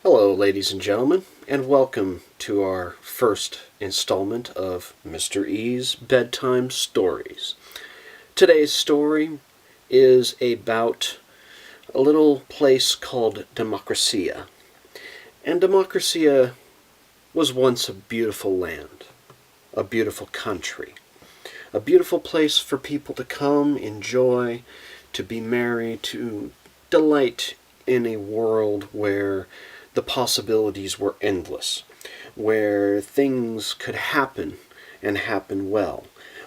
Hello, ladies and gentlemen, and welcome to our first installment of Mr. E's Bedtime Stories. Today's story is about a little place called Democracia. And Democracia was once a beautiful land, a beautiful country, a beautiful place for people to come, enjoy, to be merry, to delight in a world where the possibilities were endless, where things could happen and happen well,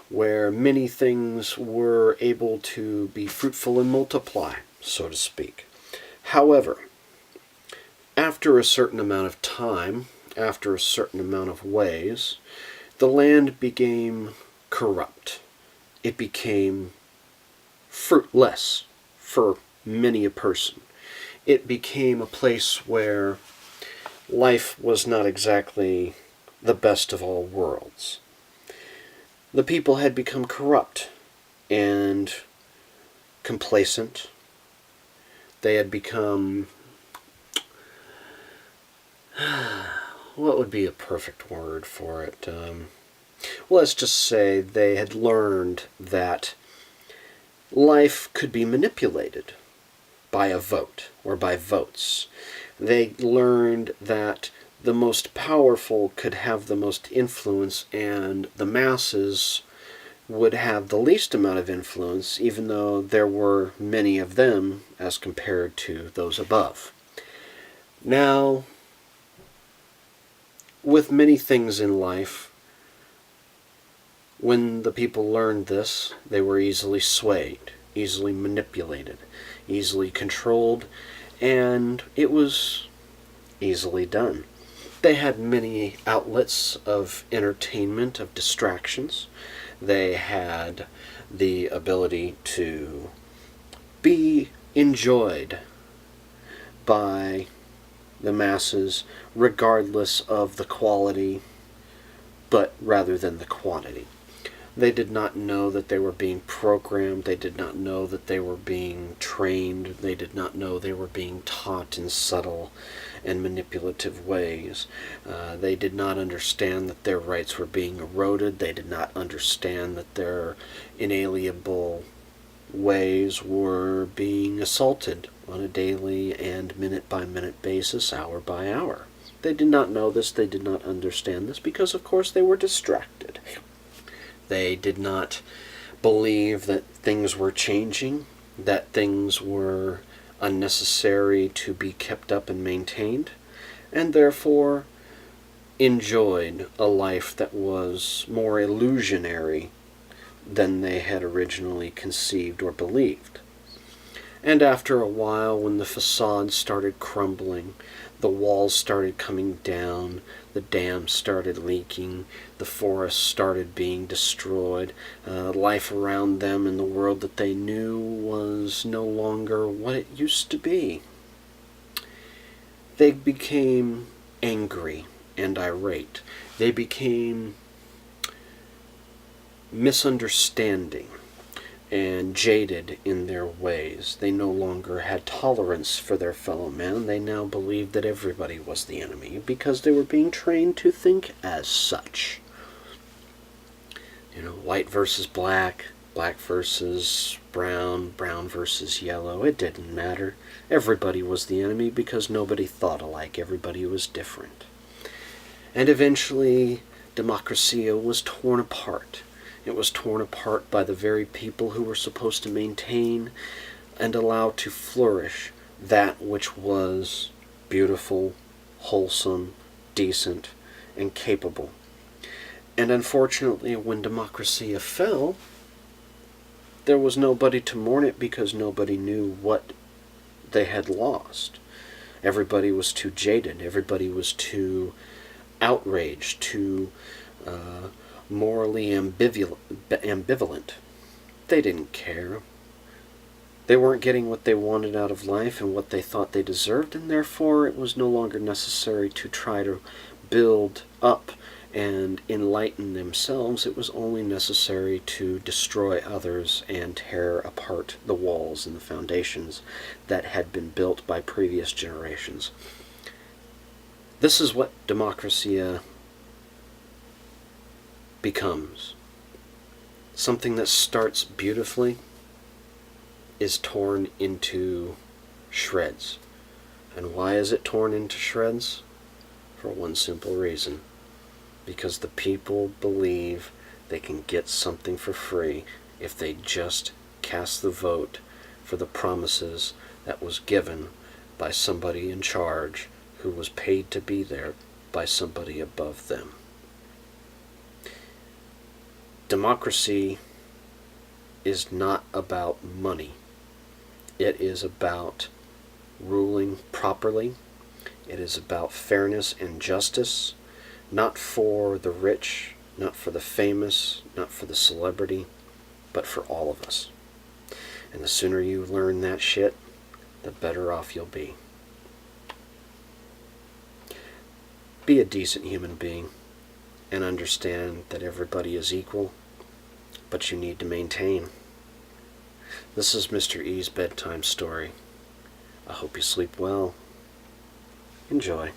where many things were able to be fruitful and multiply, so to speak. However, after a certain amount of time, after a certain amount of ways, the land became corrupt. It became fruitless for many a person. It became a place where life was not exactly the best of all worlds. The people had become corrupt and complacent. They had become, what would be a perfect word for it? Let's just say they had learned that life could be manipulated by a vote or by votes. They learned that the most powerful could have the most influence and the masses would have the least amount of influence, even though there were many of them as compared to those above. Now, with many things in life, when the people learned this, they were easily swayed, easily manipulated, easily controlled, and it was easily done. They had many outlets of entertainment, of distractions. They had the ability to be enjoyed by the masses regardless of the quality, but rather than the quantity. They did not know that they were being programmed. They did not know that they were being trained. They did not know they were being taught in subtle and manipulative ways. They did not understand that their rights were being eroded. They did not understand that their inalienable ways were being assaulted on a daily and minute-by-minute basis, hour by hour. They did not know this. They did not understand this because, of course, they were distracted. They did not believe that things were changing, that things were unnecessary to be kept up and maintained, and therefore enjoyed a life that was more illusionary than they had originally conceived or believed. And after a while, when the facade started crumbling, the walls started coming down, the dams started leaking, the forests started being destroyed, life around them in the world that they knew was no longer what it used to be. They became angry and irate. They became misunderstanding and jaded in their ways. They no longer had tolerance for their fellow man. They now believed that everybody was the enemy because they were being trained to think as such. White versus black, black versus brown, brown versus yellow. It didn't matter. Everybody was the enemy because nobody thought alike. Everybody was different. And eventually, Democracia was torn apart. It was torn apart by the very people who were supposed to maintain and allow to flourish that which was beautiful, wholesome, decent, and capable. And unfortunately, when Democracia fell, there was nobody to mourn it because nobody knew what they had lost. Everybody was too jaded. Everybody was too outraged, too morally ambivalent. They didn't care. They weren't getting what they wanted out of life and what they thought they deserved, and therefore it was no longer necessary to try to build up and enlighten themselves. It was only necessary to destroy others and tear apart the walls and the foundations that had been built by previous generations. This is what Democracia becomes. Something that starts beautifully is torn into shreds. And why is it torn into shreds? For one simple reason. Because the people believe they can get something for free if they just cast the vote for the promises that was given by somebody in charge who was paid to be there by somebody above them. Democracy is not about money. It is about ruling properly. It is about fairness and justice, not for the rich, not for the famous, not for the celebrity, but for all of us. And the sooner you learn that shit, the better off you'll be. Be a decent human being and understand that everybody is equal, but you need to maintain. This is Mr. E's bedtime story. I hope you sleep well. Enjoy.